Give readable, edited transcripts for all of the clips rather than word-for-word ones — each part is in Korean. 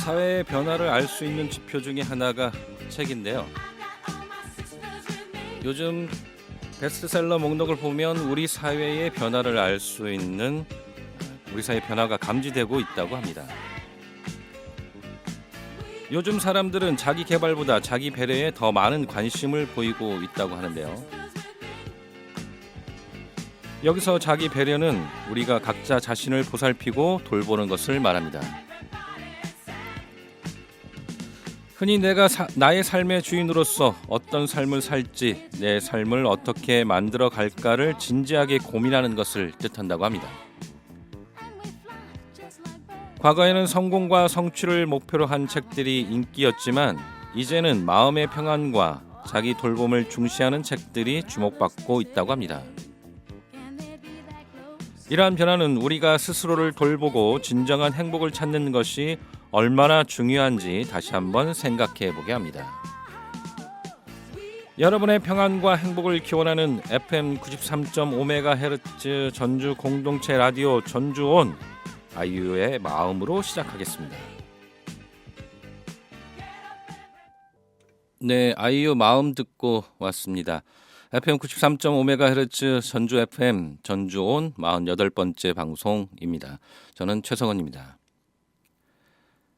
사회의 변화를 알 수 있는 지표 중에 하나가 책인데요. 요즘 베스트셀러 목록을 보면 우리 사회의 변화를 알 수 있는 우리 사회 변화가 감지되고 있다고 합니다. 요즘 사람들은 자기 개발보다 자기 배려에 더 많은 관심을 보이고 있다고 하는데요. 여기서 자기 배려는 우리가 각자 자신을 보살피고 돌보는 것을 말합니다. 흔히 내가 나의 삶의 주인으로서 어떤 삶을 살지, 내 삶을 어떻게 만들어 갈까를 진지하게 고민하는 것을 뜻한다고 합니다. 과거에는 성공과 성취를 목표로 한 책들이 인기였지만 이제는 마음의 평안과 자기 돌봄을 중시하는 책들이 주목받고 있다고 합니다. 이러한 변화는 우리가 스스로를 돌보고 진정한 행복을 찾는 것이 얼마나 중요한지 다시 한번 생각해 보게 합니다. 여러분의 평안과 행복을 기원하는 FM 93.5MHz 전주 공동체 라디오 전주온 아이유의 마음으로 시작하겠습니다. 네, 아이유 마음 듣고 왔습니다. FM 93.5MHz 전주 FM 전주온 48번째 방송입니다. 저는 최성원입니다.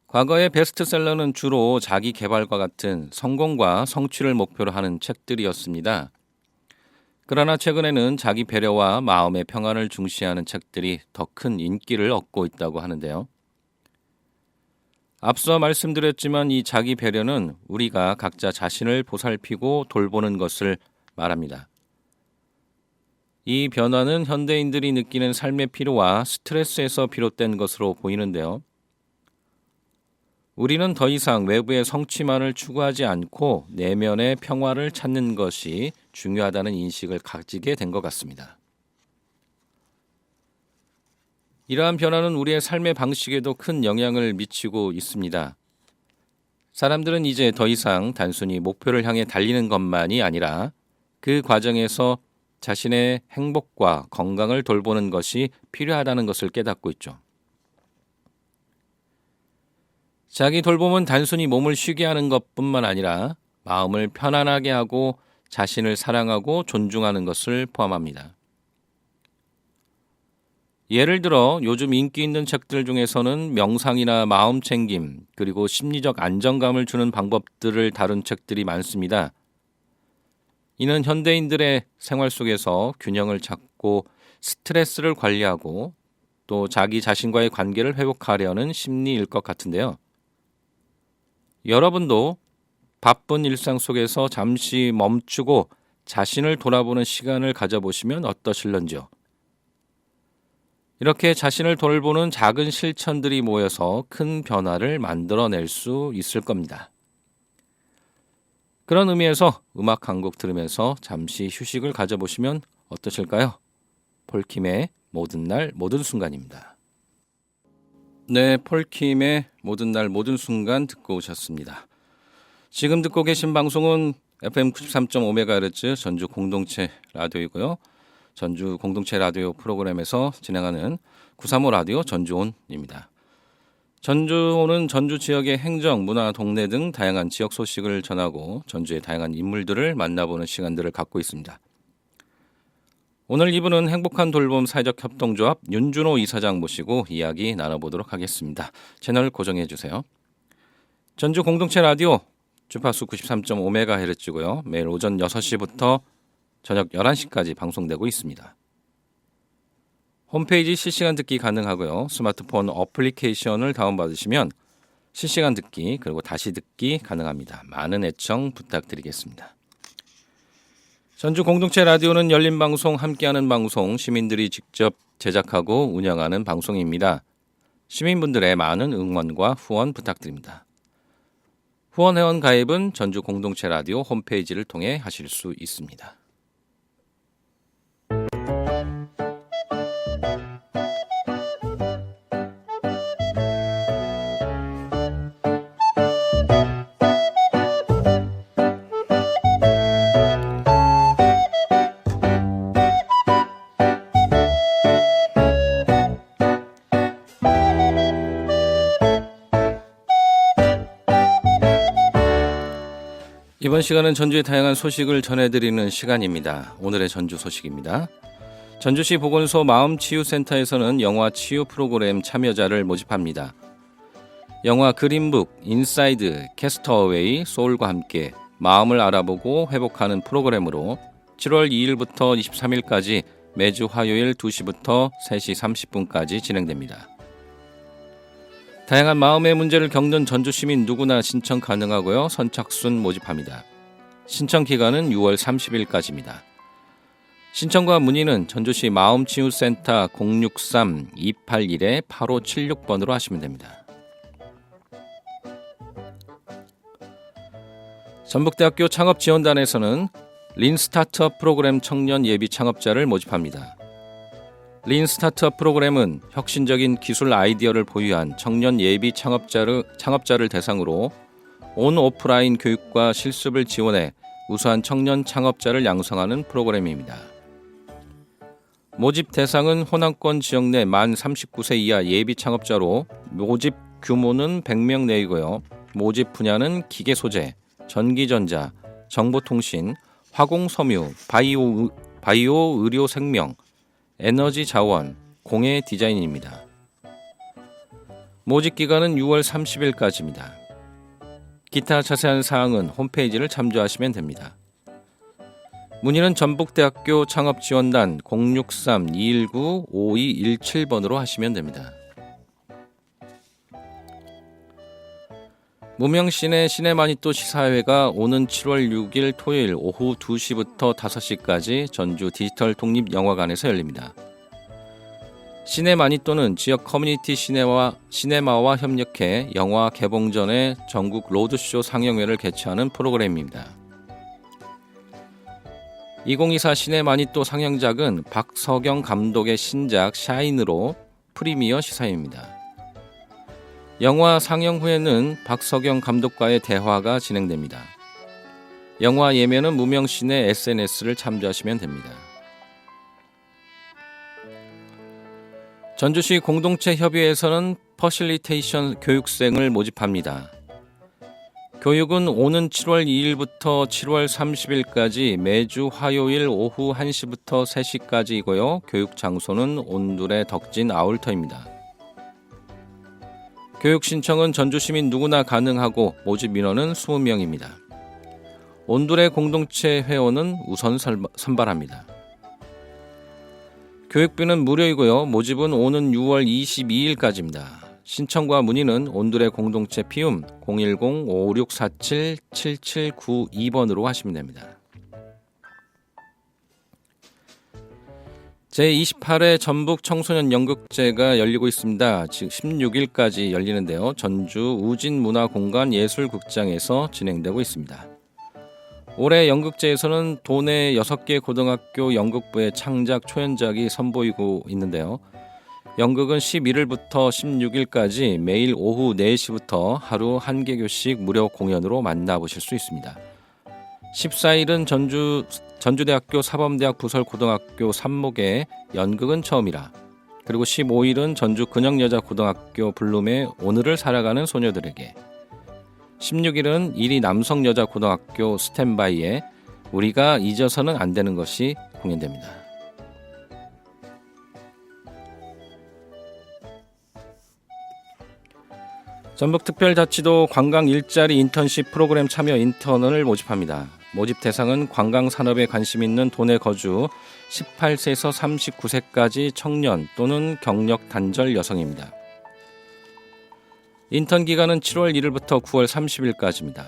과거의 베스트셀러는 주로 자기 개발과 같은 성공과 성취를 목표로 하는 책들이었습니다. 그러나 최근에는 자기 배려와 마음의 평안을 중시하는 책들이 더 큰 인기를 얻고 있다고 하는데요. 앞서 말씀드렸지만 이 자기 배려는 우리가 각자 자신을 보살피고 돌보는 것을 말합니다. 이 변화는 현대인들이 느끼는 삶의 피로와 스트레스에서 비롯된 것으로 보이는데요. 우리는 더 이상 외부의 성취만을 추구하지 않고 내면의 평화를 찾는 것이 중요하다는 인식을 가지게 된 것 같습니다. 이러한 변화는 우리의 삶의 방식에도 큰 영향을 미치고 있습니다. 사람들은 이제 더 이상 단순히 목표를 향해 달리는 것만이 아니라 그 과정에서 자신의 행복과 건강을 돌보는 것이 필요하다는 것을 깨닫고 있죠. 자기 돌봄은 단순히 몸을 쉬게 하는 것뿐만 아니라 마음을 편안하게 하고 자신을 사랑하고 존중하는 것을 포함합니다. 예를 들어 요즘 인기 있는 책들 중에서는 명상이나 마음 챙김 그리고 심리적 안정감을 주는 방법들을 다룬 책들이 많습니다. 이는 현대인들의 생활 속에서 균형을 찾고 스트레스를 관리하고 또 자기 자신과의 관계를 회복하려는 심리일 것 같은데요. 여러분도 바쁜 일상 속에서 잠시 멈추고 자신을 돌아보는 시간을 가져보시면 어떠실런지요? 이렇게 자신을 돌보는 작은 실천들이 모여서 큰 변화를 만들어낼 수 있을 겁니다. 그런 의미에서 음악 한 곡 들으면서 잠시 휴식을 가져보시면 어떠실까요? 폴킴의 모든 날 모든 순간입니다. 네, 폴킴의 모든 날 모든 순간 듣고 오셨습니다. 지금 듣고 계신 방송은 FM 93.5MHz 전주 공동체 라디오이고요. 전주 공동체 라디오 프로그램에서 진행하는 935 라디오 전주온입니다. 전주온은 전주 지역의 행정, 문화, 동네 등 다양한 지역 소식을 전하고 전주의 다양한 인물들을 만나보는 시간들을 갖고 있습니다. 오늘 2부는 행복한 돌봄 사회적 협동조합 윤준호 이사장 모시고 이야기 나눠보도록 하겠습니다. 채널 고정해 주세요. 전주 공동체 라디오 주파수 93.5MHz고요. 매일 오전 6시부터 저녁 11시까지 방송되고 있습니다. 홈페이지 실시간 듣기 가능하고요. 스마트폰 어플리케이션을 다운받으시면 실시간 듣기 그리고 다시 듣기 가능합니다. 많은 애청 부탁드리겠습니다. 전주 공동체 라디오는 열린 방송, 함께하는 방송, 시민들이 직접 제작하고 운영하는 방송입니다. 시민분들의 많은 응원과 후원 부탁드립니다. 후원 회원 가입은 전주 공동체 라디오 홈페이지를 통해 하실 수 있습니다. 이번 시간은 전주의 다양한 소식을 전해드리는 시간입니다. 오늘의 전주 소식입니다. 전주시 보건소 마음치유센터에서는 영화 치유 프로그램 참여자를 모집합니다. 영화 그린북, 인사이드, 캐스터어웨이, 소울과 함께 마음을 알아보고 회복하는 프로그램으로 7월 2일부터 23일까지 매주 화요일 2시부터 3시 30분까지 진행됩니다. 다양한 마음의 문제를 겪는 전주 시민 누구나 신청 가능하고요. 선착순 모집합니다. 신청 기간은 6월 30일까지입니다. 신청과 문의는 전주시 마음치유센터 063-281-8576번으로 하시면 됩니다. 전북대학교 창업지원단에서는 린 스타트업 프로그램 청년 예비 창업자를 모집합니다. 린 스타트업 프로그램은 혁신적인 기술 아이디어를 보유한 청년 예비 창업자를 대상으로 온 오프라인 교육과 실습을 지원해 우수한 청년 창업자를 양성하는 프로그램입니다. 모집 대상은 호남권 지역 내 만 39세 이하 예비 창업자로 모집 규모는 100명 내이고요. 모집 분야는 기계소재, 전기전자, 정보통신, 화공섬유, 바이오 의료생명, 에너지자원, 공예 디자인입니다. 모집 기간은 6월 30일까지입니다. 기타 자세한 사항은 홈페이지를 참조하시면 됩니다. 문의는 전북대학교 창업지원단 063-219-5217번으로 하시면 됩니다. 무명시내 시내마니또 시사회가 오는 7월 6일 토요일 오후 2시부터 5시까지 전주 디지털 독립영화관에서 열립니다. 시내마니또는 지역 커뮤니티 시네마와 협력해 영화 개봉 전에 전국 로드쇼 상영회를 개최하는 프로그램입니다. 2024 시내마니또 상영작은 박석영 감독의 신작 샤인으로 프리미어 시사회입니다. 영화 상영 후에는 박석영 감독과의 대화가 진행됩니다. 영화 예매는 무명시내 SNS를 참조하시면 됩니다. 전주시 공동체 협의회에서는 퍼실리테이션 교육생을 모집합니다. 교육은 오는 7월 2일부터 7월 30일까지 매주 화요일 오후 1시부터 3시까지이고요. 교육 장소는 온두레 덕진 아울터입니다. 교육 신청은 전주 시민 누구나 가능하고 모집 민원은 20명입니다. 온두레 공동체 회원은 우선 선발합니다. 교육비는 무료이고요. 모집은 오는 6월 22일까지입니다. 신청과 문의는 온두레 공동체 피움 010-5647-7792번으로 하시면 됩니다. 제28회 전북 청소년 연극제가 열리고 있습니다. 지금 16일까지 열리는데요. 전주 우진문화공간 예술극장에서 진행되고 있습니다. 올해 연극제에서는 도내 6개 고등학교 연극부의 창작 초연작이 선보이고 있는데요. 연극은 11일부터 16일까지 매일 오후 4시부터 하루 1개교씩 무료 공연으로 만나보실 수 있습니다. 14일은 전주대학교 사범대학 부설고등학교 삽목의 연극은 처음이라, 그리고 15일은 전주 근영여자고등학교 블룸의 오늘을 살아가는 소녀들에게, 16일은 이리 남성여자고등학교 스탠바이의 우리가 잊어서는 안 되는 것이 공연됩니다. 전북특별자치도 관광 일자리 인턴십 프로그램 참여 인턴을 모집합니다. 모집 대상은 관광산업에 관심 있는 도내 거주 18세에서 39세까지 청년 또는 경력 단절 여성입니다. 인턴 기간은 7월 1일부터 9월 30일까지입니다.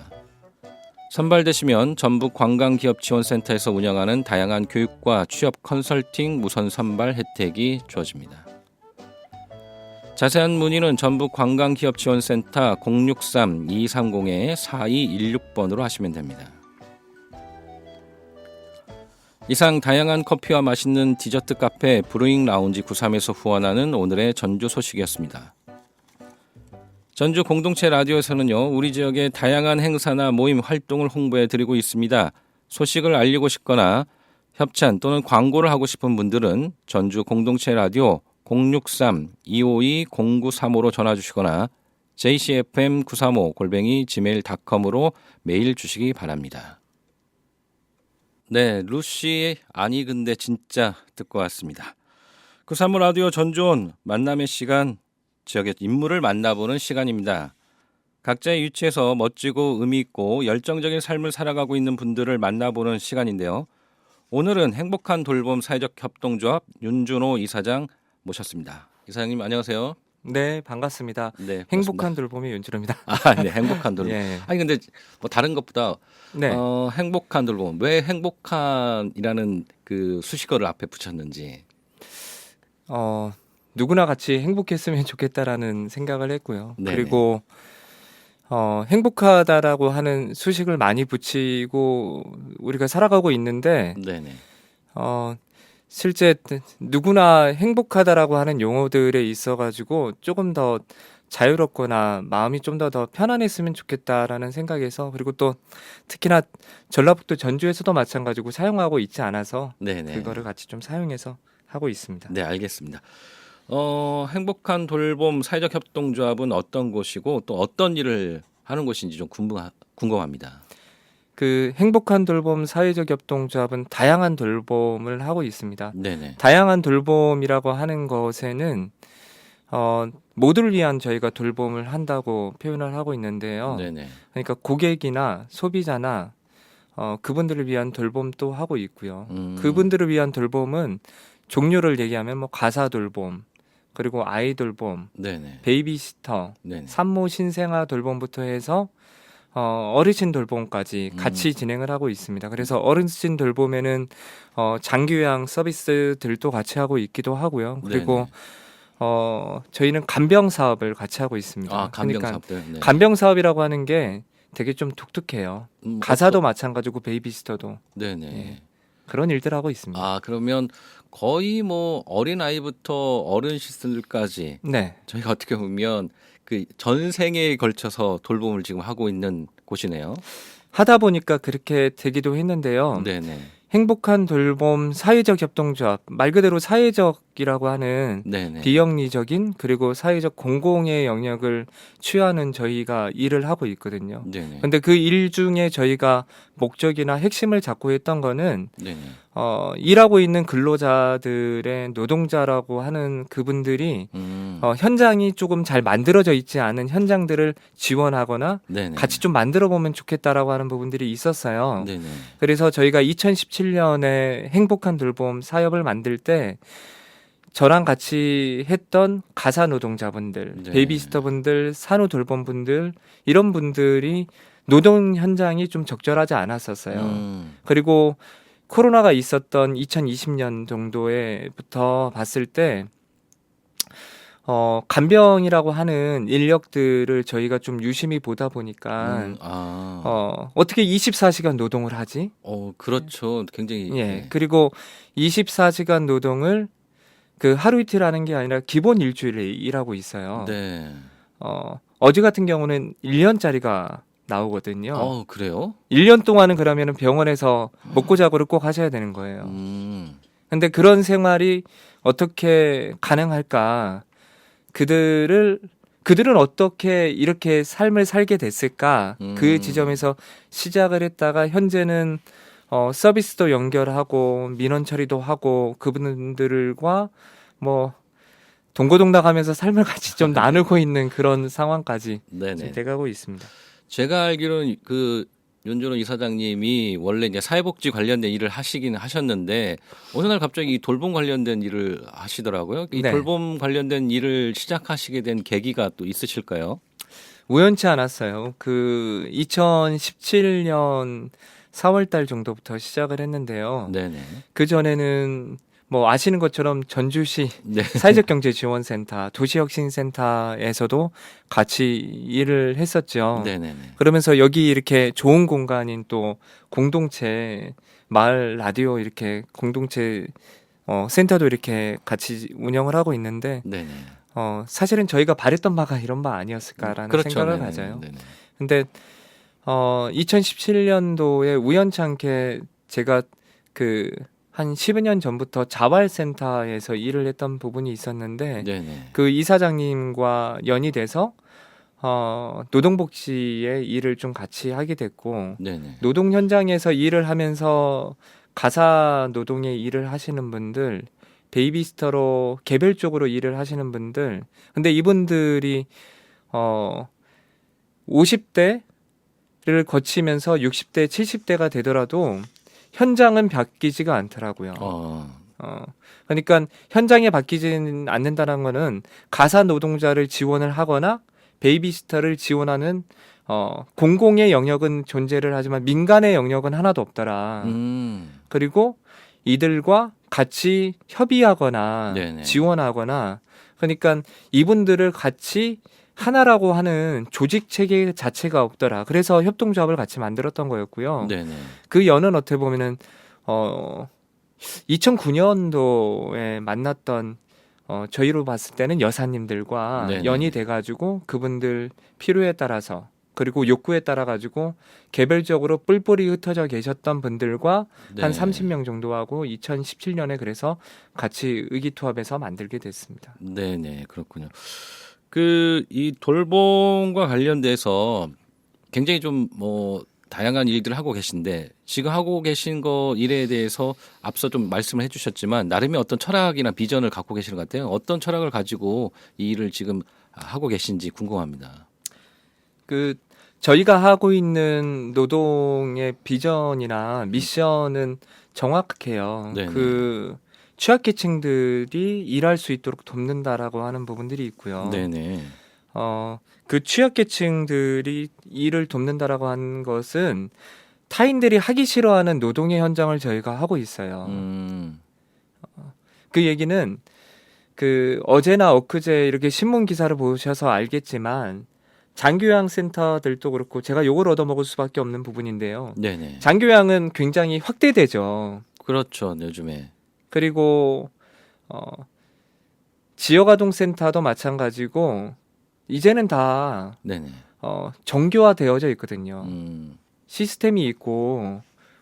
선발되시면 전북관광기업지원센터에서 운영하는 다양한 교육과 취업 컨설팅 무선 선발 혜택이 주어집니다. 자세한 문의는 전북관광기업지원센터 063-230-4216번으로 하시면 됩니다. 이상 다양한 커피와 맛있는 디저트 카페 브루잉 라운지 93에서 후원하는 오늘의 전주 소식이었습니다. 전주 공동체 라디오에서는요, 우리 지역의 다양한 행사나 모임 활동을 홍보해 드리고 있습니다. 소식을 알리고 싶거나 협찬 또는 광고를 하고 싶은 분들은 전주 공동체 라디오 063-252-0935로 전화 주시거나 jcfm935@gmail.com으로 메일 주시기 바랍니다. 네, 루시 아니 근데 진짜 듣고 왔습니다. 935 라디오 전주온 만남의 시간, 지역의 인물을 만나보는 시간입니다. 각자의 위치에서 멋지고 의미 있고 열정적인 삶을 살아가고 있는 분들을 만나보는 시간인데요. 오늘은 행복한 돌봄 사회적 협동조합 윤준호 이사장 모셨습니다. 이사장님 안녕하세요. 네, 반갑습니다. 네, 행복한 돌봄의 윤준호입니다. 네, 행복한 돌봄. 예. 아니 근데 뭐 다른 것보다 네. 행복한 돌봄, 왜 행복한이라는 그 수식어를 앞에 붙였는지. 누구나 같이 행복했으면 좋겠다라는 생각을 했고요. 네네. 그리고 행복하다라고 하는 수식을 많이 붙이고 우리가 살아가고 있는데 네네. 실제 누구나 행복하다라고 하는 용어들에 있어가지고 조금 더 자유롭거나 마음이 좀 더 편안했으면 좋겠다라는 생각에서, 그리고 또 특히나 전라북도 전주에서도 마찬가지고 사용하고 있지 않아서 네네. 그거를 같이 좀 사용해서 하고 있습니다. 네, 알겠습니다. 행복한 돌봄 사회적 협동조합은 어떤 곳이고 또 어떤 일을 하는 곳인지 좀 궁금합니다. 그 행복한 돌봄 사회적 협동조합은 다양한 돌봄을 하고 있습니다. 네네. 다양한 돌봄이라고 하는 것에는 모두를 위한 저희가 돌봄을 한다고 표현을 하고 있는데요. 네네. 그러니까 고객이나 소비자나 그분들을 위한 돌봄도 하고 있고요. 그분들을 위한 돌봄은 종류를 얘기하면 뭐 가사 돌봄, 그리고 아이 돌봄, 네네. 베이비시터, 네네. 산모 신생아 돌봄부터 해서 어르신 돌봄까지 같이 진행을 하고 있습니다. 그래서 어르신 돌봄에는 장기요양 서비스들도 같이 하고 있기도 하고요. 그리고 저희는 간병 사업을 같이 하고 있습니다. 간병 그러니까 사업들. 네. 간병 사업이라고 하는 게 되게 좀 독특해요. 가사도 마찬가지고 베이비시터도. 네네. 예. 그런 일들 하고 있습니다. 그러면 거의 뭐 어린 아이부터 어른시들까지 네. 저희가 어떻게 보면 그 전생에 걸쳐서 돌봄을 지금 하고 있는 곳이네요. 하다 보니까 그렇게 되기도 했는데요. 네네. 행복한 돌봄 사회적 협동조합, 말 그대로 사회적이라고 하는 네네. 비영리적인 그리고 사회적 공공의 영역을 취하는 저희가 일을 하고 있거든요. 네네. 근데 그 일 중에 저희가 목적이나 핵심을 잡고 했던 거는 네네. 일하고 있는 근로자들의 노동자라고 하는 그분들이 현장이 조금 잘 만들어져 있지 않은 현장들을 지원하거나 네네. 같이 좀 만들어 보면 좋겠다라고 하는 부분들이 있었어요. 네네. 그래서 저희가 2017년에 행복한 돌봄 사업을 만들 때 저랑 같이 했던 가사 노동자분들, 네. 베이비시터분들, 산후 돌봄분들, 이런 분들이 노동 현장이 좀 적절하지 않았었어요. 그리고 코로나가 있었던 2020년 정도에부터 봤을 때 간병이라고 하는 인력들을 저희가 좀 유심히 보다 보니까 어떻게 24시간 노동을 하지? 그렇죠. 굉장히. 예. 네. 그리고 24시간 노동을 그 하루 이틀 하는 게 아니라 기본 일주일에 일하고 있어요. 네. 어제 같은 경우는 1년짜리가 나오거든요. 그래요? 1년 동안은 그러면은 병원에서 먹고 자고를 꼭 하셔야 되는 거예요. 근데 그런 생활이 어떻게 가능할까? 그들은 어떻게 이렇게 삶을 살게 됐을까? 그 지점에서 시작을 했다가 현재는 서비스도 연결하고 민원 처리도 하고 그분들과 뭐 동고동락하면서 삶을 같이 좀 나누고 있는 그런 상황까지 네네. 돼가고 있습니다. 제가 알기로는 그 윤준호 이사장님이 원래 이제 사회복지 관련된 일을 하시긴 하셨는데 어느 날 갑자기 이 돌봄 관련된 일을 하시더라고요. 이 네. 돌봄 관련된 일을 시작하시게 된 계기가 또 있으실까요? 우연치 않았어요. 그 2017년 4월달 정도부터 시작을 했는데요. 네네. 그 전에는 뭐 아시는 것처럼 전주시 네. 사회적경제지원센터, 도시혁신센터에서도 같이 일을 했었죠. 네네네. 그러면서 여기 이렇게 좋은 공간인 또 공동체 마을 라디오 이렇게 공동체 센터도 이렇게 같이 운영을 하고 있는데 네네. 사실은 저희가 바랬던 바가 이런 바 아니었을까라는 그렇죠. 생각을 네네. 가져요. 네네. 근데 2017년도에 우연찮게 제가 그 한 10년 전부터 자활센터에서 일을 했던 부분이 있었는데 네네. 그 이사장님과 연이 돼서 노동복지의 일을 좀 같이 하게 됐고 네네. 노동 현장에서 일을 하면서 가사 노동의 일을 하시는 분들, 베이비시터로 개별적으로 일을 하시는 분들, 근데 이분들이 50대를 거치면서 60대, 70대가 되더라도 현장은 바뀌지가 않더라고요. 그러니까 현장에 바뀌지는 않는다는 거는 가사 노동자를 지원을 하거나 베이비시터를 지원하는 공공의 영역은 존재를 하지만 민간의 영역은 하나도 없더라. 그리고 이들과 같이 협의하거나 네네. 지원하거나 그러니까 이분들을 같이 하나라고 하는 조직 체계 자체가 없더라. 그래서 협동조합을 같이 만들었던 거였고요. 네네. 그 연은 어떻게 보면은 2009년도에 만났던 저희로 봤을 때는 여사님들과 네네. 연이 돼가지고 그분들 필요에 따라서 그리고 욕구에 따라 가지고 개별적으로 뿔뿔이 흩어져 계셨던 분들과 네. 한 30명 정도 하고 2017년에 그래서 같이 의기투합해서 만들게 됐습니다. 네네. 그렇군요. 이 돌봄과 관련돼서 굉장히 좀 다양한 일들을 하고 계신데 지금 하고 계신 거 일에 대해서 앞서 좀 말씀을 해주셨지만 나름의 어떤 철학이나 비전을 갖고 계시는 것 같아요. 어떤 철학을 가지고 이 일을 지금 하고 계신지 궁금합니다. 저희가 하고 있는 노동의 비전이나 미션은 정확해요. 네네. 취약계층들이 일할 수 있도록 돕는다라고 하는 부분들이 있고요. 네네. 그 취약계층들이 일을 돕는다라고 하는 것은 타인들이 하기 싫어하는 노동의 현장을 저희가 하고 있어요. 그 얘기는 어제나 엊그제 이렇게 신문 기사를 보셔서 알겠지만 장교양센터들도 그렇고 제가 욕을 얻어먹을 수밖에 없는 부분인데요. 네네. 장교양은 굉장히 확대되죠. 그렇죠. 요즘에. 그리고 지역아동센터도 마찬가지고 이제는 다 네네. 정교화되어져 있거든요. 시스템이 있고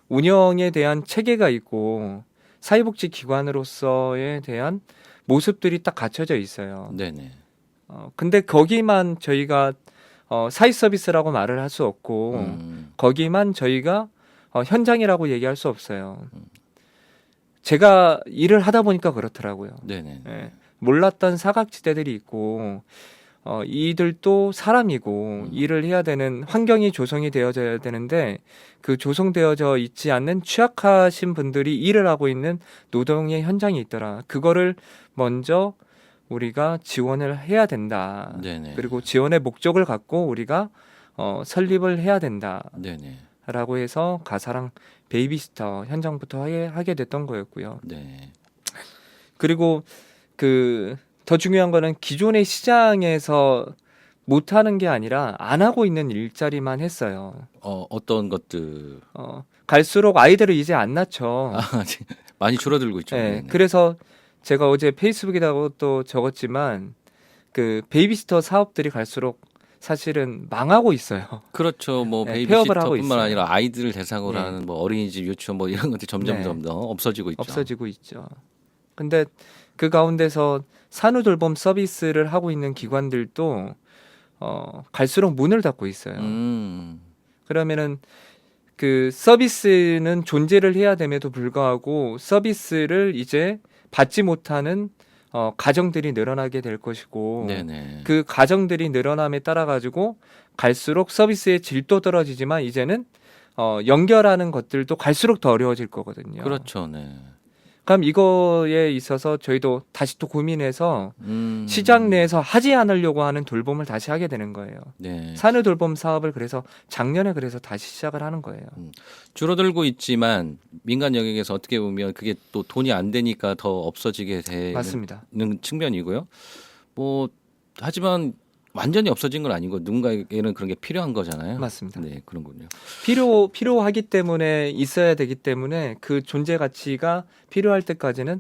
운영에 대한 체계가 있고 사회복지 기관으로서에 대한 모습들이 딱 갖춰져 있어요. 네네. 근데 거기만 저희가 사회 서비스라고 말을 할 수 없고 거기만 저희가 현장이라고 얘기할 수 없어요. 제가 일을 하다 보니까 그렇더라고요. 네네. 예, 몰랐던 사각지대들이 있고 이들도 사람이고 일을 해야 되는 환경이 조성이 되어져야 되는데 그 조성되어져 있지 않는 취약하신 분들이 일을 하고 있는 노동의 현장이 있더라. 그거를 먼저 우리가 지원을 해야 된다. 네네. 그리고 지원의 목적을 갖고 우리가 설립을 해야 된다. 네네. 라고 해서 가사랑 베이비시터 현장부터 하게 됐던 거였고요. 네. 그리고 더 중요한 거는 기존의 시장에서 못하는 게 아니라 안 하고 있는 일자리만 했어요. 어떤 것들? 갈수록 아이들을 이제 안 낳죠. 많이 줄어들고 있죠. 네, 네네. 그래서 제가 어제 페이스북에다가 또 적었지만 베이비시터 사업들이 갈수록 사실은 망하고 있어요. 그렇죠. 네, 폐업을 하고 베이비시터뿐만 있어요. 아니라 아이들을 대상으로 네. 하는 어린이집, 유치원 이런 것들이 점점 네. 더 없어지고 있죠. 없어지고 있죠. 근데 그 가운데서 산후돌봄 서비스를 하고 있는 기관들도 갈수록 문을 닫고 있어요. 그러면은 서비스는 존재를 해야 됨에도 불구하고 서비스를 이제 받지 못하는 가정들이 늘어나게 될 것이고 네네. 그 가정들이 늘어남에 따라 가지고 갈수록 서비스의 질도 떨어지지만 이제는 연결하는 것들도 갈수록 더 어려워질 거거든요. 그렇죠. 네. 그럼 이거에 있어서 저희도 다시 또 고민해서 시장 내에서 하지 않으려고 하는 돌봄을 다시 하게 되는 거예요. 네. 산후돌봄 사업을 그래서 작년에 그래서 다시 시작을 하는 거예요. 줄어들고 있지만 민간 영역에서 어떻게 보면 그게 또 돈이 안 되니까 더 없어지게 되는 맞습니다. 측면이고요. 하지만 완전히 없어진 건 아니고 누군가에게는 그런 게 필요한 거잖아요. 맞습니다. 네, 그런군요. 필요하기 때문에 있어야 되기 때문에 그 존재 가치가 필요할 때까지는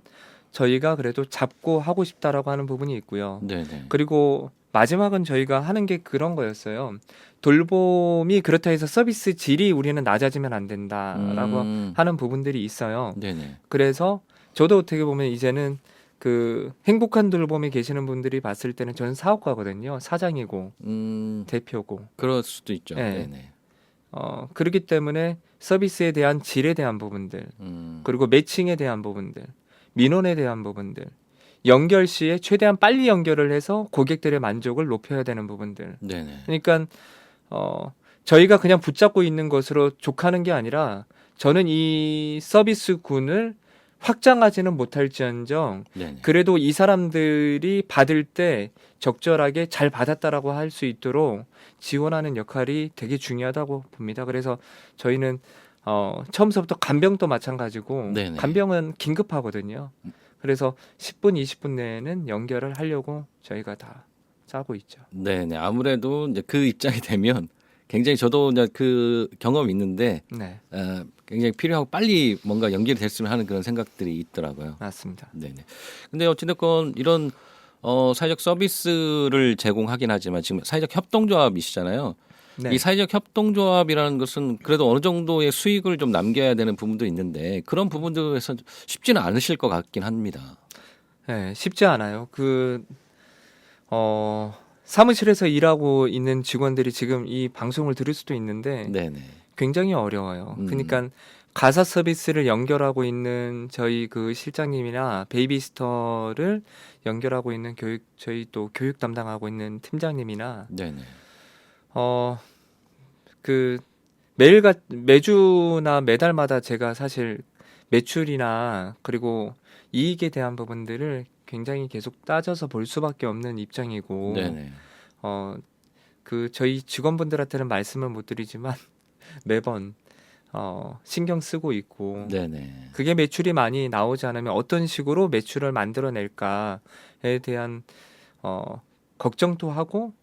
저희가 그래도 잡고 하고 싶다라고 하는 부분이 있고요. 네네. 그리고 마지막은 저희가 하는 게 그런 거였어요. 돌봄이 그렇다 해서 서비스 질이 우리는 낮아지면 안 된다라고 하는 부분들이 있어요. 네네. 그래서 저도 어떻게 보면 이제는 그 행복한 돌봄에 계시는 분들이 봤을 때는 저는 사업가거든요. 사장이고 대표고. 그럴 수도 있죠. 네. 네네. 그렇기 때문에 서비스에 대한 질에 대한 부분들, 음. 그리고 매칭에 대한 부분들, 민원에 대한 부분들, 연결 시에 최대한 빨리 연결을 해서 고객들의 만족을 높여야 되는 부분들. 네네. 그러니까 저희가 그냥 붙잡고 있는 것으로 족하는 게 아니라 저는 이 서비스군을 확장하지는 못할지언정 네네. 그래도 이 사람들이 받을 때 적절하게 잘 받았다라고 할 수 있도록 지원하는 역할이 되게 중요하다고 봅니다. 그래서 저희는 처음서부터 간병도 마찬가지고 네네. 간병은 긴급하거든요. 그래서 10분, 20분 내에는 연결을 하려고 저희가 다 짜고 있죠. 네네. 아무래도 이제 그 입장이 되면 굉장히 저도 이제 그 경험이 있는데 네, 굉장히 필요하고 빨리 뭔가 연결이 됐으면 하는 그런 생각들이 있더라고요. 맞습니다. 네네. 근데 어찌됐건 이런 사회적 서비스를 제공하긴 하지만 지금 사회적 협동조합이시잖아요. 네. 이 사회적 협동조합이라는 것은 그래도 어느 정도의 수익을 좀 남겨야 되는 부분도 있는데 그런 부분들에서 쉽지는 않으실 것 같긴 합니다. 네, 쉽지 않아요. 사무실에서 일하고 있는 직원들이 지금 이 방송을 들을 수도 있는데 네네. 굉장히 어려워요. 그러니까 가사 서비스를 연결하고 있는 저희 그 실장님이나 베이비스터를 연결하고 있는 저희 또 교육 담당하고 있는 팀장님이나 네네. 그 매주나 매달마다 제가 사실 매출이나 그리고 이익에 대한 부분들을 굉장히 계속 따져서 볼 수밖에 없는 입장이고 네네. 저희 직원분들한테는 말씀을 못 드리지만 매번 신경 쓰고 있고 네네. 그게 매출이 많이 나오지 않으면 어떤 식으로 매출을 만들어낼까에 대한 걱정도 하고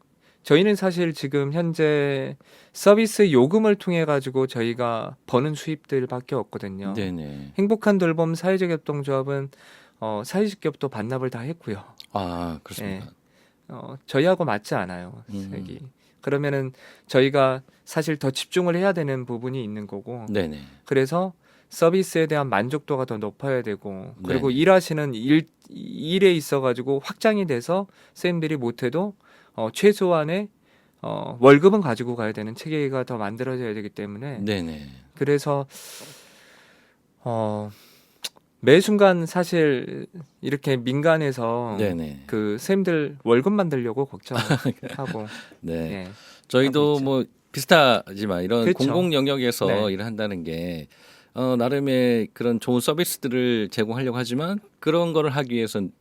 저희는 사실 지금 현재 서비스 요금을 통해 가지고 저희가 버는 수입들밖에 없거든요. 네네. 행복한 돌봄 사회적 협동조합은 사회적 기업도 반납을 다 했고요. 아, 그렇습니까? 저희하고 맞지 않아요. 색이. 그러면은 저희가 사실 더 집중을 해야 되는 부분이 있는 거고. 네네. 그래서 서비스에 대한 만족도가 더 높아야 되고 그리고 네네. 일하시는 일에 있어 가지고 확장이 돼서 쌤들이 못해도 최소한의 월급은 가지고 가야 되는 체계가 더 만들어져야 되기 때문에 네네. 그래서 매 순간 사실 이렇게 민간에서 네네. 그 쌤들 월급 만들려고 걱정하고 네. 예. 저희도 하고 있죠. 뭐 비슷하지만 이런 그렇죠. 공공 영역에서 네. 일을 한다는 게 나름의 그런 좋은 서비스들을 제공하려고 하지만 그런 거를 하기 위해선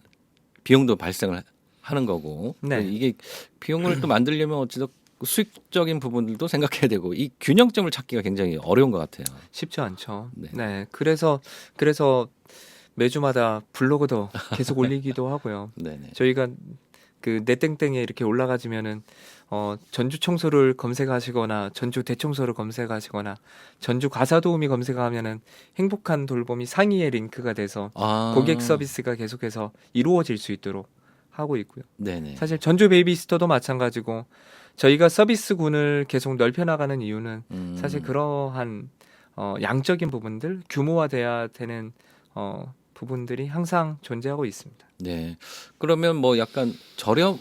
비용도 발생을 하는 거고 네. 이게 비용을 또 만들려면 어찌됐든 수익적인 부분들도 생각해야 되고 이 균형점을 찾기가 굉장히 어려운 것 같아요. 쉽지 않죠. 네. 네. 그래서 매주마다 블로그도 계속 올리기도 하고요. 네네. 저희가 그 네땡땡에 이렇게 올라가지면은 전주 청소를 검색하시거나 전주 대청소를 검색하시거나 전주 가사도우미 검색하면은 행복한 돌봄이 상위에 링크가 돼서 고객 서비스가 계속해서 이루어질 수 있도록 하고 있고요. 네네. 사실 전주 베이비스터도 마찬가지고 저희가 서비스군을 계속 넓혀나가는 이유는 사실 그러한 양적인 부분들 규모화돼야 되는 부분들이 항상 존재하고 있습니다. 네. 그러면 뭐 약간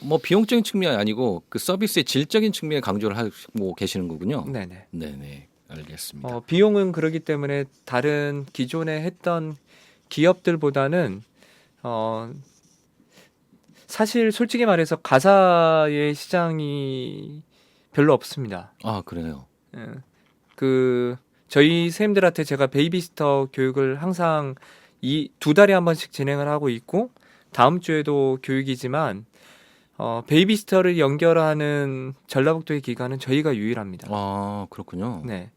뭐 비용적인 측면이 아니고 그 서비스의 질적인 측면에 강조를 하고 계시는 거군요. 네네. 네네. 알겠습니다. 비용은 그러기 때문에 다른 기존에 했던 기업들보다는 사실 솔직히 말해서 가사의 시장이 별로 없습니다. 아, 그래요. 예. 저희 선생님들한테 제가 베이비스터 교육을 항상 2달에 한 번씩 진행을 하고 있고 다음 주에도 교육이지만 베이비스터를 연결하는 전라북도의 기관은 저희가 유일합니다. 아, 그렇군요. 네.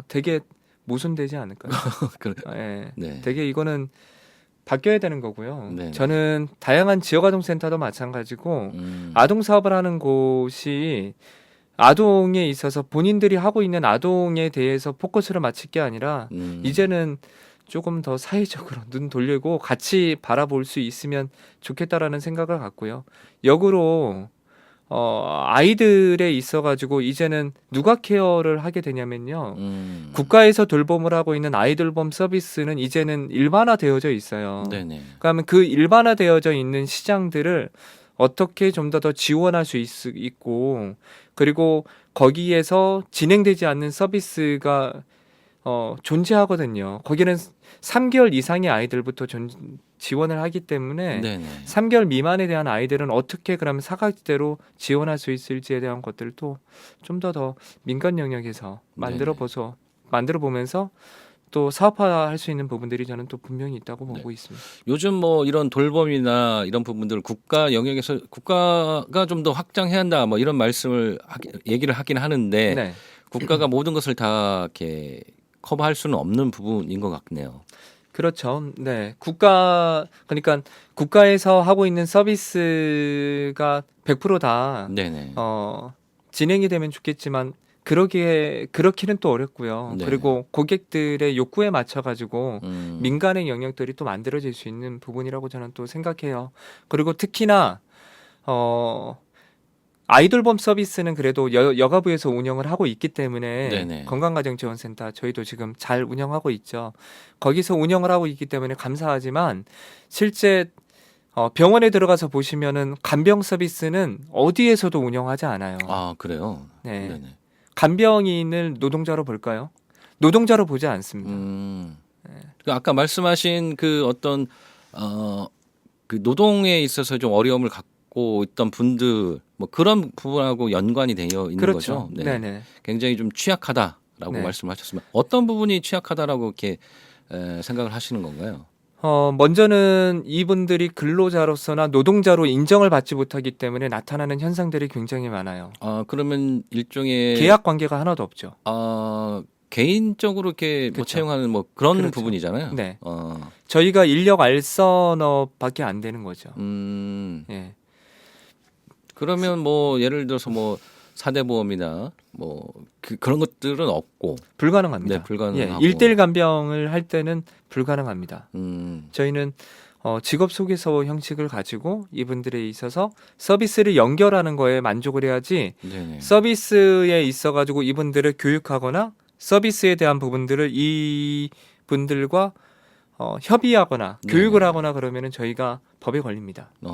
되게 모순되지 않을까요? 그래. 예. 네. 되게 이거는 바뀌어야 되는 거고요. 네네. 저는 다양한 지역아동센터도 마찬가지고 아동 사업을 하는 곳이 아동에 있어서 본인들이 하고 있는 아동에 대해서 포커스를 맞출 게 아니라 이제는 조금 더 사회적으로 눈 돌리고 같이 바라볼 수 있으면 좋겠다라는 생각을 갖고요. 역으로 아이들에 있어가지고 이제는 누가 케어를 하게 되냐면요. 국가에서 돌봄을 하고 있는 아이돌봄 서비스는 이제는 일반화되어져 있어요. 네네. 그러면 그 일반화되어져 있는 시장들을 어떻게 좀 더 지원할 수 있고 그리고 거기에서 진행되지 않는 서비스가 존재하거든요. 거기는 3개월 이상의 아이들부터 지원을 하기 때문에 네네. 3개월 미만에 대한 아이들은 어떻게 그러면 사각지대로 지원할 수 있을지에 대한 것들도 좀 더 민간 영역에서 만들어 보면서 또 사업화할 수 있는 부분들이 저는 또 분명히 있다고 보고 있습니다. 요즘 뭐 이런 돌봄이나 이런 부분들 국가 영역에서 국가가 좀 더 확장해야 한다 뭐 이런 말씀을 얘기를 하긴 하는데 네. 국가가 모든 것을 다 이렇게 커버할 수는 없는 부분인 것 같네요. 그렇죠. 네. 그러니까 국가에서 하고 있는 서비스가 100%다 네네. 진행이 되면 좋겠지만 그렇기는 또 어렵고요. 네네. 그리고 고객들의 욕구에 맞춰가지고 민간의 영역들이 또 만들어질 수 있는 부분이라고 저는 또 생각해요. 그리고 특히나 아이돌봄 서비스는 그래도 여가부에서 운영을 하고 있기 때문에 네네. 건강가정지원센터 저희도 지금 잘 운영하고 있죠. 거기서 운영을 하고 있기 때문에 감사하지만 실제 병원에 들어가서 보시면은 간병 서비스는 어디에서도 운영하지 않아요. 아 그래요? 네. 네네. 간병인을 노동자로 볼까요? 노동자로 보지 않습니다. 그 아까 말씀하신 그 어떤 그 노동에 있어서 좀 어려움을 갖고 있던 분들 뭐 그런 부분하고 연관이 되어 있는 그렇죠. 거죠. 네. 네네. 굉장히 좀 취약하다라고 네. 말씀하셨으면 어떤 부분이 취약하다라고 이렇게 생각을 하시는 건가요? 먼저는 이분들이 근로자로서나 노동자로 인정을 받지 못하기 때문에 나타나는 현상들이 굉장히 많아요. 아 그러면 일종의 계약 관계가 하나도 없죠. 개인적으로 이렇게 뭐 그렇죠. 채용하는 뭐 그런 그렇죠. 부분이잖아요. 네. 저희가 인력 알선업밖에 안 되는 거죠. 예. 그러면 뭐 예를 들어서 뭐 사대보험이나 뭐 그런 것들은 없고 불가능합니다. 네, 불가능하고. 예, 1대1 간병을 할 때는 불가능합니다. 저희는 직업 소개서 형식을 가지고 이분들에 있어서 서비스를 연결하는 거에 만족을 해야지 네네. 서비스에 있어 가지고 이분들을 교육하거나 서비스에 대한 부분들을 이분들과 협의하거나 네네. 교육을 하거나 그러면은 저희가 법에 걸립니다. 네.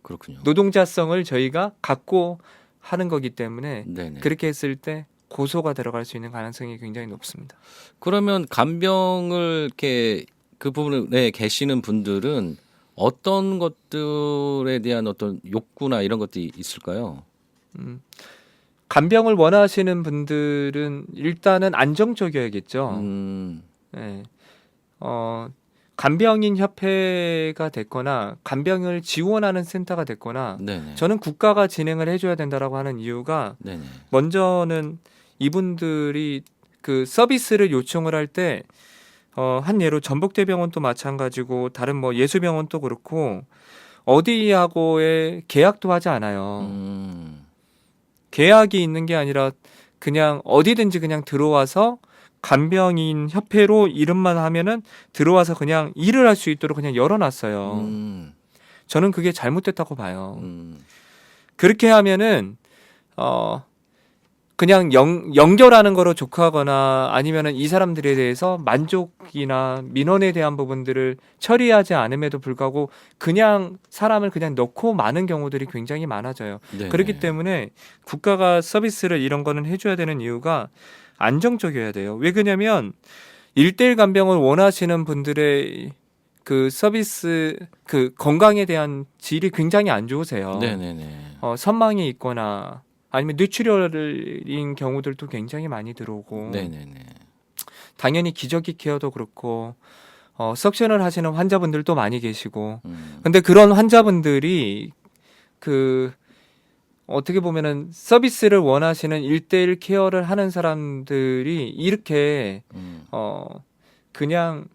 그렇군요. 노동자성을 저희가 갖고 하는 거기 때문에 네네. 그렇게 했을 때 고소가 들어갈 수 있는 가능성이 굉장히 높습니다. 그러면 간병을 이렇게 그 부분에 계시는 분들은 어떤 것들에 대한 어떤 욕구나 이런 것들이 있을까요? 간병을 원하시는 분들은 일단은 안정적이어야겠죠. 네. 간병인 협회가 됐거나 간병을 지원하는 센터가 됐거나 네네. 저는 국가가 진행을 해줘야 된다라고 하는 이유가 네네. 먼저는 이분들이 그 서비스를 요청을 할 때 한 예로 전북대병원도 마찬가지고 다른 뭐 예수병원도 그렇고 어디하고의 계약도 하지 않아요. 계약이 있는 게 아니라 그냥 어디든지 그냥 들어와서 간병인 협회로 이름만 하면은 들어와서 그냥 일을 할 수 있도록 그냥 열어놨어요. 저는 그게 잘못됐다고 봐요. 그렇게 하면은 그냥 연결하는 거로 족하거나 아니면은 이 사람들에 대해서 만족이나 민원에 대한 부분들을 처리하지 않음에도 불구하고 그냥 사람을 그냥 넣고 마는 경우들이 굉장히 많아져요. 네네. 그렇기 때문에 국가가 서비스를 이런 거는 해줘야 되는 이유가 안정적이어야 돼요. 왜 그러냐면 1대1 간병을 원하시는 분들의 그 서비스 그 건강에 대한 질이 굉장히 안 좋으세요. 네네네. 선망이 있거나 아니면 뇌출혈인 경우들도 굉장히 많이 들어오고 네네네. 당연히 기저귀 케어도 그렇고 석션을 하시는 환자분들도 많이 계시고 근데 그런 환자분들이 그 어떻게 보면은 서비스를 원하시는 1대1 케어를 하는 사람들이 이렇게 그냥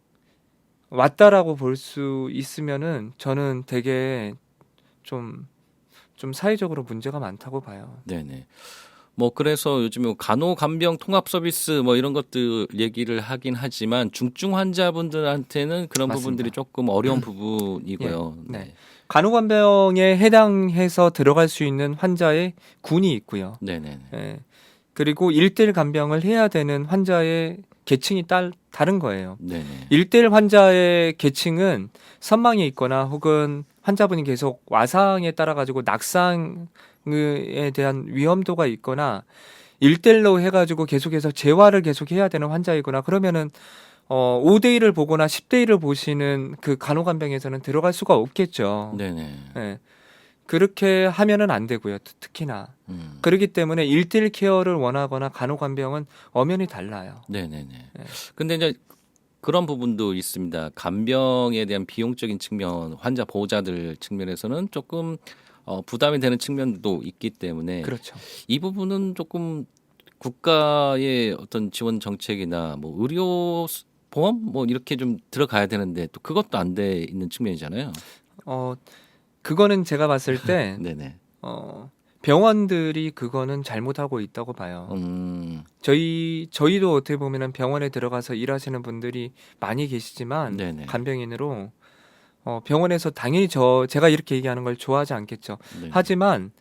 왔다라고 볼 수 있으면은 저는 되게 좀 사회적으로 문제가 많다고 봐요. 네네. 뭐 그래서 요즘에 간호간병 통합 서비스 뭐 이런 것들 얘기를 하긴 하지만 중증 환자분들한테는 그런 맞습니다. 부분들이 조금 어려운 부분이고요. 네. 간호간병에 해당해서 들어갈 수 있는 환자의 군이 있고요. 네네. 예. 그리고 1대1 간병을 해야 되는 환자의 계층이 다른 거예요. 네네. 1대1 환자의 계층은 선망이 있거나 혹은 환자분이 계속 와상에 따라 가지고 낙상에 대한 위험도가 있거나 1대1로 해가지고 계속해서 재활을 계속 해야 되는 환자이거나 그러면은 5대1을 보거나 10대1을 보시는 그 간호간병에서는 들어갈 수가 없겠죠. 네네. 예. 그렇게 하면은 안 되고요. 특히나. 음. 그렇기 때문에 1대1 케어를 원하거나 간호간병은 엄연히 달라요. 네네네. 네. 근데 이제 그런 부분도 있습니다. 간병에 대한 비용적인 측면, 환자 보호자들 측면에서는 조금 부담이 되는 측면도 있기 때문에 그렇죠. 이 부분은 조금 국가의 어떤 지원 정책이나 뭐 의료 보험 뭐 이렇게 좀 들어가야 되는데 또 그것도 안 돼 있는 측면이잖아요. 그거는 제가 봤을 때 네네. 병원들이 그거는 잘못하고 있다고 봐요. 저희도 어떻게 보면은 병원에 들어가서 일하시는 분들이 많이 계시지만 네네. 간병인으로 병원에서 당연히 제가 이렇게 얘기하는 걸 좋아하지 않겠죠. 네네. 하지만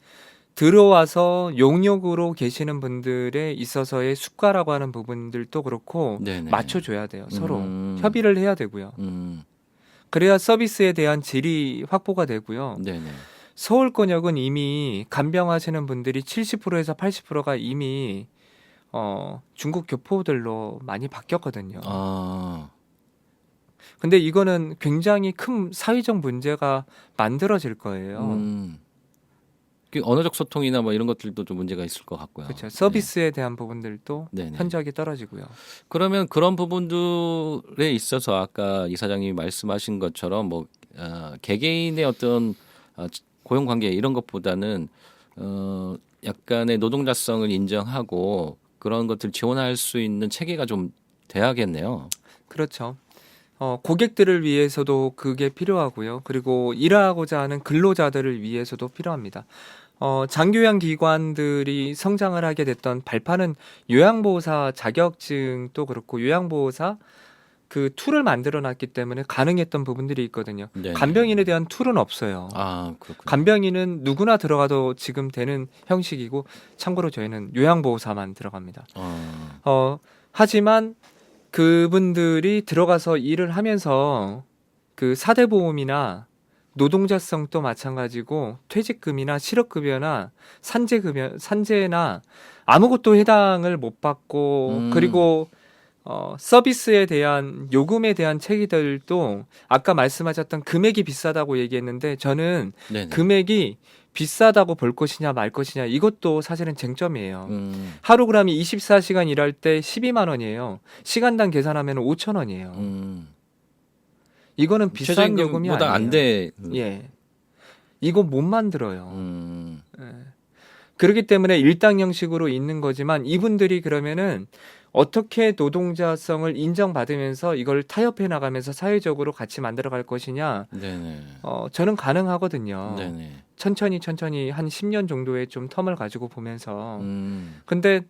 들어와서 용역으로 계시는 분들에 있어서의 수가라고 하는 부분들도 그렇고 네네. 맞춰줘야 돼요. 서로 협의를 해야 되고요. 음. 그래야 서비스에 대한 질이 확보가 되고요. 네네. 서울권역은 이미 간병하시는 분들이 70%에서 80%가 이미 중국 교포들로 많이 바뀌었거든요. 아. 근데 이거는 굉장히 큰 사회적 문제가 만들어질 거예요. 그 언어적 소통이나 뭐 이런 것들도 좀 문제가 있을 것 같고요. 그렇죠. 서비스에 대한 부분들도 네네. 현저하게 떨어지고요. 그러면 그런 부분들에 있어서 아까 이사장님이 말씀하신 것처럼 뭐 개개인의 어떤 고용 관계 이런 것보다는 약간의 노동자성을 인정하고 그런 것들 지원할 수 있는 체계가 좀 돼야겠네요. 그렇죠. 고객들을 위해서도 그게 필요하고요. 그리고 일하고자 하는 근로자들을 위해서도 필요합니다. 장교양 기관들이 성장을 하게 됐던 발파는 요양보호사 자격증도 그렇고 요양보호사 그 툴을 만들어 놨기 때문에 가능했던 부분들이 있거든요. 네네. 간병인에 대한 툴은 없어요. 아, 그렇군요. 간병인은 누구나 들어가도 지금 되는 형식이고 참고로 저희는 요양보호사만 들어갑니다. 하지만 그분들이 들어가서 일을 하면서 그 사대보험이나 노동자성도 마찬가지고 퇴직금이나 실업급여나 산재나 아무것도 해당을 못 받고 그리고 서비스에 대한 요금에 대한 체계들도 아까 말씀하셨던 금액이 비싸다고 얘기했는데 저는 네네. 금액이 비싸다고 볼 것이냐 말 것이냐 이것도 사실은 쟁점이에요. 음. 하루 그램이 24시간 일할 때 12만 원이에요. 시간당 계산하면 5천 원이에요. 이거는 비싼 요금이 아니에요. 안 돼. 예. 이거 못 만들어요. 예. 그렇기 때문에 일당 형식으로 있는 거지만 이분들이 그러면은 어떻게 노동자성을 인정받으면서 이걸 타협해 나가면서 사회적으로 같이 만들어 갈 것이냐. 네네. 저는 가능하거든요. 네네. 천천히 한 10년 정도의 좀 텀을 가지고 보면서. 음. 근데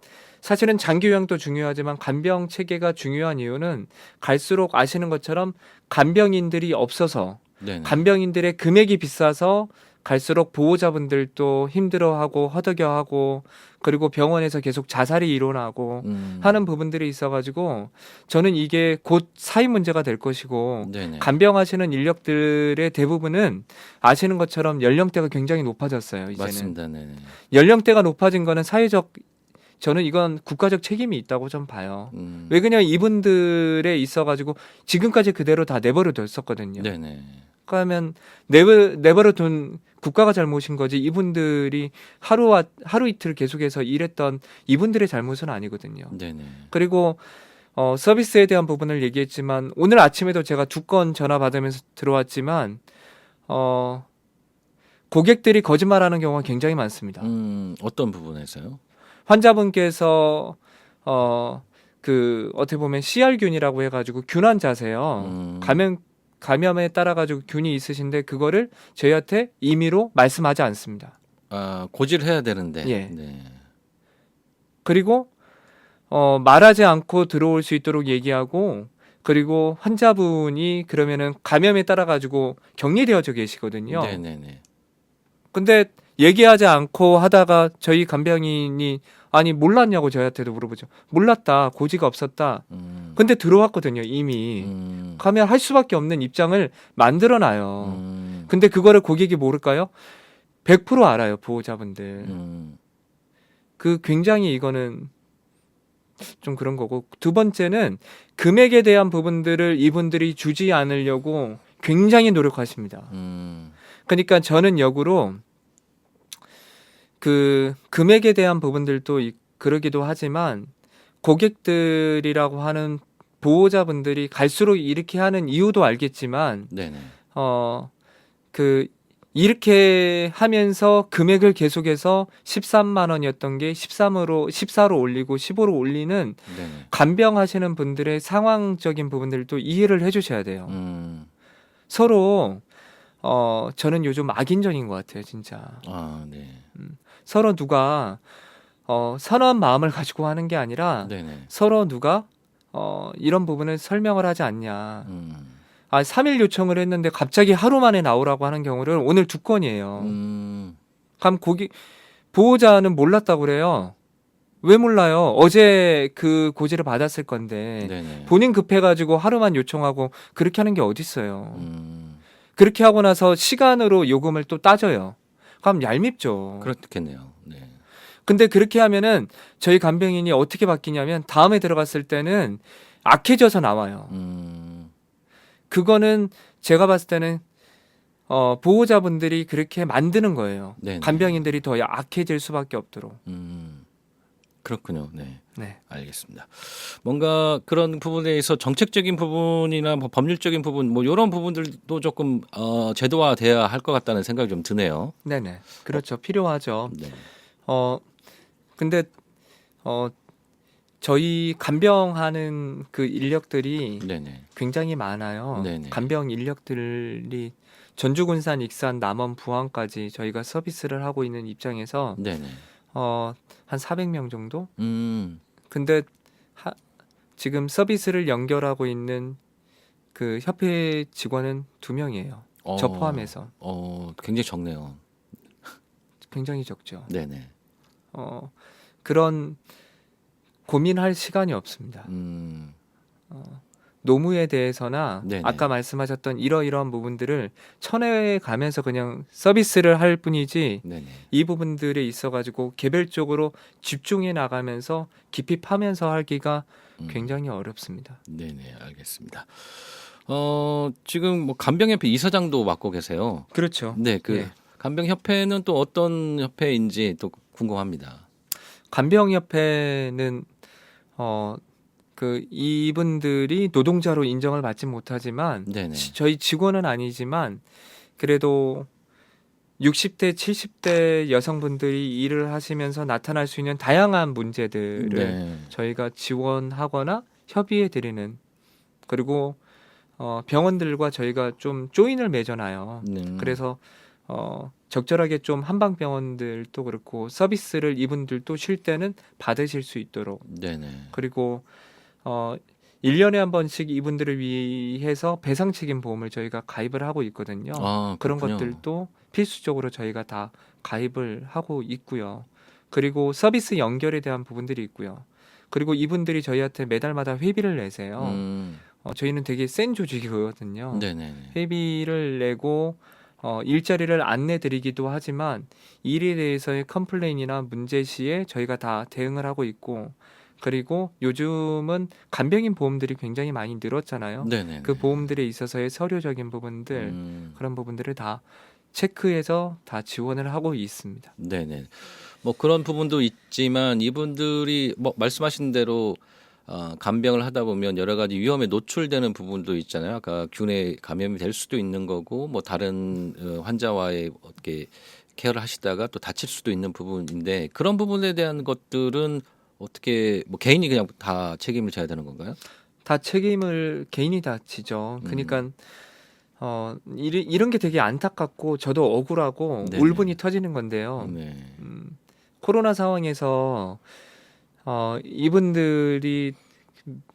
사실은 장기 요양도 중요하지만 간병 체계가 중요한 이유는 갈수록 아시는 것처럼 간병인들이 없어서 네네. 간병인들의 금액이 비싸서 갈수록 보호자분들도 힘들어하고 허덕여하고 그리고 병원에서 계속 자살이 일어나고 하는 부분들이 있어가지고 저는 이게 곧 사회 문제가 될 것이고 네네. 간병하시는 인력들의 대부분은 아시는 것처럼 연령대가 굉장히 높아졌어요. 이제는 맞습니다. 네네. 연령대가 높아진 거는 저는 이건 국가적 책임이 있다고 좀 봐요. 왜 그냥 이분들에 있어가지고 지금까지 그대로 다 내버려 뒀었거든요. 네네. 그러면 내버려 둔 국가가 잘못인 거지 이분들이 하루 이틀 계속해서 일했던 이분들의 잘못은 아니거든요. 네네. 그리고 서비스에 대한 부분을 얘기했지만 오늘 아침에도 제가 2건 전화 받으면서 들어왔지만 고객들이 거짓말하는 경우가 굉장히 많습니다. 어떤 부분에서요? 환자분께서 어떻게 보면 CR균이라고 해가지고 균 환자세요. 감염에 따라 가지고 균이 있으신데 그거를 저희한테 임의로 말씀하지 않습니다. 아, 고지를 해야 되는데. 예. 네. 그리고 말하지 않고 들어올 수 있도록 얘기하고 그리고 환자분이 그러면은 감염에 따라 가지고 격리되어져 계시거든요. 네네네. 근데 얘기하지 않고 하다가 저희 간병인이 아니 몰랐냐고 저희한테도 물어보죠. 몰랐다. 고지가 없었다. 근데 들어왔거든요. 이미. 가면 할 수밖에 없는 입장을 만들어 놔요. 근데 그거를 고객이 모를까요? 100% 알아요. 보호자분들. 그 굉장히 이거는 좀 그런 거고, 두 번째는 금액에 대한 부분들을 이분들이 주지 않으려고 굉장히 노력하십니다. 그러니까 저는 역으로 그 금액에 대한 부분들도 그러기도 하지만 고객들이라고 하는 보호자분들이 갈수록 이렇게 하는 이유도 알겠지만 네네. 그 이렇게 하면서 금액을 계속해서 13만 원이었던 게 14로 올리고 15로 올리는 네네. 간병하시는 분들의 상황적인 부분들도 이해를 해주셔야 돼요. 서로 저는 요즘 악인전인 것 같아요, 진짜. 아, 네. 서로 누가 선한 마음을 가지고 하는 게 아니라 네네. 서로 누가 이런 부분을 설명을 하지 않냐. 3일 요청을 했는데 갑자기 하루 만에 나오라고 하는 경우를 오늘 2건이에요. 그럼 보호자는 몰랐다고 그래요. 왜 몰라요? 어제 그 고지를 받았을 건데 네네. 본인 급해가지고 하루만 요청하고 그렇게 하는 게 어딨어요. 그렇게 하고 나서 시간으로 요금을 또 따져요. 그럼 얄밉죠. 그렇겠네요. 네. 근데 그렇게 하면은 저희 간병인이 어떻게 바뀌냐면 다음에 들어갔을 때는 악해져서 나와요. 그거는 제가 봤을 때는 보호자분들이 그렇게 만드는 거예요. 네네. 간병인들이 더 악해질 수밖에 없도록. 그렇군요. 네. 네. 알겠습니다. 뭔가 그런 부분에 대해서 정책적인 부분이나 뭐 법률적인 부분 뭐 이런 부분들도 조금 제도화돼야 할 것 같다는 생각이 좀 드네요. 네네. 그렇죠. 필요하죠. 네. 근데 저희 간병하는 그 인력들이 네네. 굉장히 많아요. 네네. 간병 인력들이 전주군산, 익산, 남원, 부안까지 저희가 서비스를 하고 있는 입장에서 네네. 한 400명 정도? 음. 근데 지금 서비스를 연결하고 있는 그 협회 직원은 2명이에요. 저 포함해서. 굉장히 적네요. 굉장히 적죠. 네네. 그런 고민할 시간이 없습니다. 노무에 대해서나 네네. 아까 말씀하셨던 이러이러한 부분들을 천회에 가면서 그냥 서비스를 할 뿐이지 네네. 이 부분들에 있어가지고 개별적으로 집중해 나가면서 깊이 파면서 하기가 굉장히 어렵습니다. 네네. 알겠습니다. 지금 뭐 간병협회 이사장도 맡고 계세요. 그렇죠. 네, 그 네. 간병협회는 또 어떤 협회인지 또 궁금합니다. 간병협회는 그 이분들이 노동자로 인정을 받지 못하지만 네네. 저희 직원은 아니지만 그래도 60대, 70대 여성분들이 일을 하시면서 나타날 수 있는 다양한 문제들을 네. 저희가 지원하거나 협의해 드리는, 그리고 병원들과 저희가 좀 조인을 맺어놔요. 그래서 적절하게 좀 한방병원들도 그렇고 서비스를 이분들도 쉴 때는 받으실 수 있도록, 네네. 그리고 1년에 한 번씩 이분들을 위해서 배상 책임 보험을 저희가 가입을 하고 있거든요. 그런 그렇군요. 것들도 필수적으로 저희가 다 가입을 하고 있고요. 그리고 서비스 연결에 대한 부분들이 있고요. 그리고 이분들이 저희한테 매달마다 회비를 내세요. 저희는 되게 센 조직이거든요. 네네. 회비를 내고 일자리를 안내드리기도 하지만 일에 대해서의 컴플레인이나 문제 시에 저희가 다 대응을 하고 있고, 그리고 요즘은 간병인 보험들이 굉장히 많이 늘었잖아요. 네네. 그 보험들에 있어서의 서류적인 부분들, 그런 부분들을 다 체크해서 다 지원을 하고 있습니다. 네네. 뭐 그런 부분도 있지만 이분들이 뭐 말씀하신 대로 간병을 하다 보면 여러 가지 위험에 노출되는 부분도 있잖아요. 아까 균에 감염이 될 수도 있는 거고 뭐 다른 환자와의 어떻게 케어를 하시다가 또 다칠 수도 있는 부분인데 그런 부분에 대한 것들은 어떻게 뭐 개인이 그냥 다 책임을 져야 되는 건가요? 다 책임을 개인이 다 지죠. 그러니까 이런 게 되게 안타깝고 저도 억울하고 네네. 울분이 터지는 건데요. 네. 코로나 상황에서 이분들이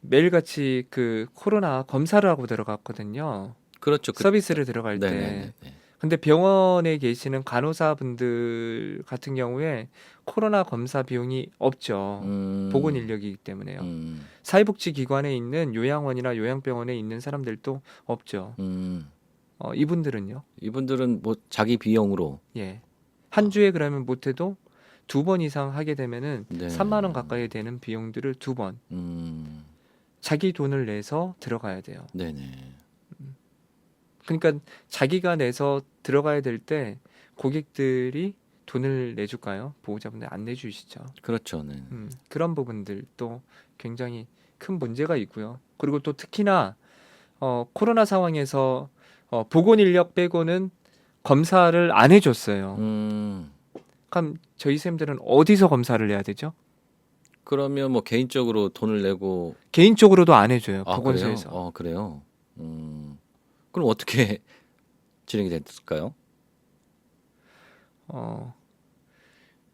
매일같이 그 코로나 검사를 하고 들어갔거든요. 그렇죠. 서비스를 들어갈 때. 네네네. 근데 병원에 계시는 간호사분들 같은 경우에 코로나 검사 비용이 없죠. 보건 인력이기 때문에요. 사회복지기관에 있는 요양원이나 요양병원에 있는 사람들도 없죠. 이분들은요? 이분들은 뭐 자기 비용으로. 예. 한 주에 그러면 못해도 2번 이상 하게 되면은 네. 3만 원 가까이 되는 비용들을 2번 자기 돈을 내서 들어가야 돼요. 네네. 그러니까 자기가 내서 들어가야 될 때 고객들이 돈을 내줄까요? 보호자분들 안 내주시죠. 그렇죠. 네. 그런 부분들도 굉장히 큰 문제가 있고요. 그리고 또 특히나 코로나 상황에서 보건 인력 빼고는 검사를 안 해줬어요. 그럼 저희 쌤들은 어디서 검사를 해야 되죠? 그러면 뭐 개인적으로 돈을 내고. 개인적으로도 안 해줘요. 아, 보건소에서. 그래요? 그럼 어떻게 진행이 됐을까요?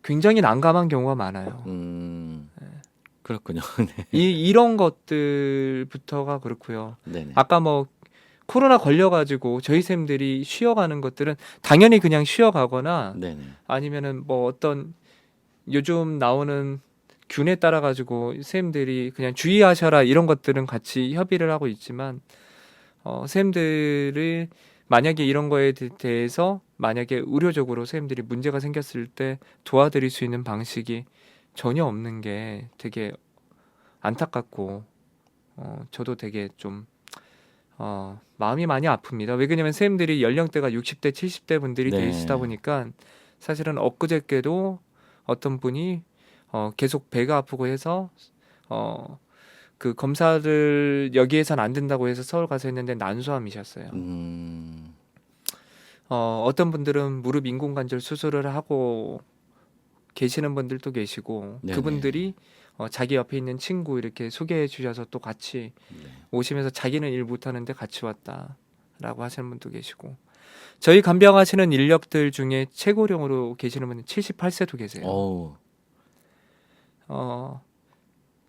굉장히 난감한 경우가 많아요. 그렇군요. 네. 이런 것들부터가 그렇고요. 네네. 아까 뭐 코로나 걸려가지고 저희 쌤들이 쉬어가는 것들은 당연히 그냥 쉬어가거나 네네. 아니면은 뭐 어떤 요즘 나오는 균에 따라 가지고 쌤들이 그냥 주의하셔라 이런 것들은 같이 협의를 하고 있지만 쌤들이 만약에 이런 거에 대해서 만약에 의료적으로 쌤들이 문제가 생겼을 때 도와드릴 수 있는 방식이 전혀 없는 게 되게 안타깝고 저도 되게 좀 마음이 많이 아픕니다. 왜 그러냐면 쌤들이 연령대가 60대, 70대 분들이 네. 되시다 보니까 사실은 엊그저께도 어떤 분이 계속 배가 아프고 해서 그 검사를 여기에선 안 된다고 해서 서울 가서 했는데 난소암이셨어요. 어떤 분들은 무릎 인공관절 수술을 하고 계시는 분들도 계시고 네네. 그분들이 자기 옆에 있는 친구 이렇게 소개해 주셔서 또 같이 네. 오시면서 자기는 일 못하는데 같이 왔다라고 하시는 분도 계시고 저희 간병하시는 인력들 중에 최고령으로 계시는 분은 78세도 계세요. 어우.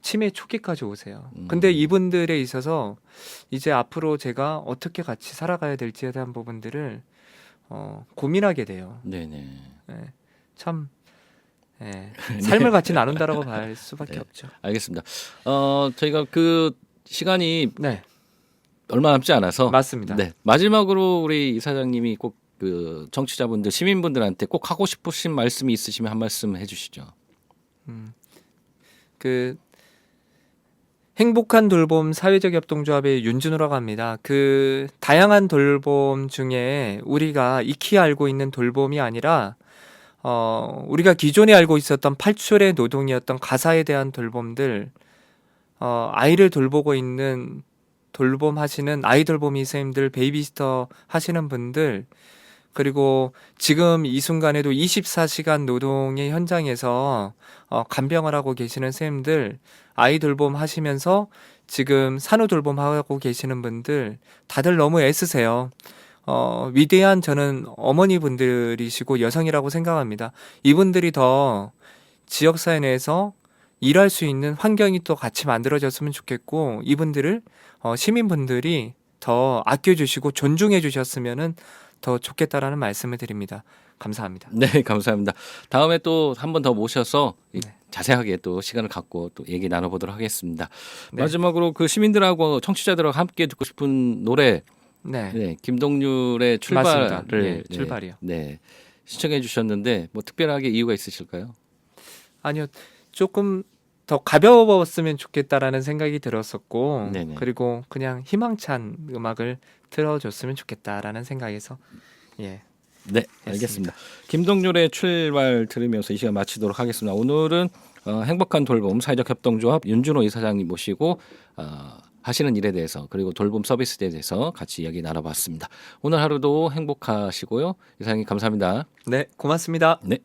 치매 초기까지 오세요. 근데 이분들에 있어서 이제 앞으로 제가 어떻게 같이 살아가야 될지에 대한 부분들을 고민하게 돼요. 네네. 네, 참 삶을 같이 나눈다라고 볼 수밖에 네. 없죠. 알겠습니다. 저희가 그 시간이 네, 얼마 남지 않아서. 맞습니다. 네. 마지막으로 우리 이사장님이 꼭 그 청취자분들, 시민분들한테 꼭 하고 싶으신 말씀이 있으시면 한 말씀 해주시죠. 그 행복한 돌봄 사회적 협동조합의 윤준호라고 합니다. 그 다양한 돌봄 중에 우리가 익히 알고 있는 돌봄이 아니라 우리가 기존에 알고 있었던 팔출의 노동이었던 가사에 대한 돌봄들, 아이를 돌보고 있는 돌봄 하시는 아이 돌보미 선생님들, 베이비시터 하시는 분들, 그리고 지금 이 순간에도 24시간 노동의 현장에서 간병을 하고 계시는 선생님들, 아이 돌봄 하시면서 지금 산후 돌봄 하고 계시는 분들 다들 너무 애쓰세요. 위대한 저는 어머니 분들이시고 여성이라고 생각합니다. 이분들이 더 지역사회 내에서 일할 수 있는 환경이 또 같이 만들어졌으면 좋겠고 이분들을 시민분들이 더 아껴주시고 존중해 주셨으면은 더 좋겠다라는 말씀을 드립니다. 감사합니다. 네, 감사합니다. 다음에 또 한 번 더 모셔서 네. 자세하게 또 시간을 갖고 또 얘기 나눠보도록 하겠습니다. 네. 마지막으로 그 시민들하고 청취자들하고 함께 듣고 싶은 노래, 네, 김동률의 맞습니다. 출발을 예, 출발이요. 네, 시청해 주셨는데 뭐 특별하게 이유가 있으실까요? 아니요, 조금 더 가벼웠으면 좋겠다라는 생각이 들었었고, 네네. 그리고 그냥 희망찬 음악을 틀어줬으면 좋겠다라는 생각에서 네, 했습니다. 알겠습니다. 김동률의 출발 들으면서 이 시간 마치도록 하겠습니다. 오늘은 행복한 돌봄 사회적 협동조합 윤준호 이사장님 모시고 하시는 일에 대해서 그리고 돌봄 서비스에 대해서 같이 이야기 나눠봤습니다. 오늘 하루도 행복하시고요. 이사장님 감사합니다. 네, 고맙습니다. 네.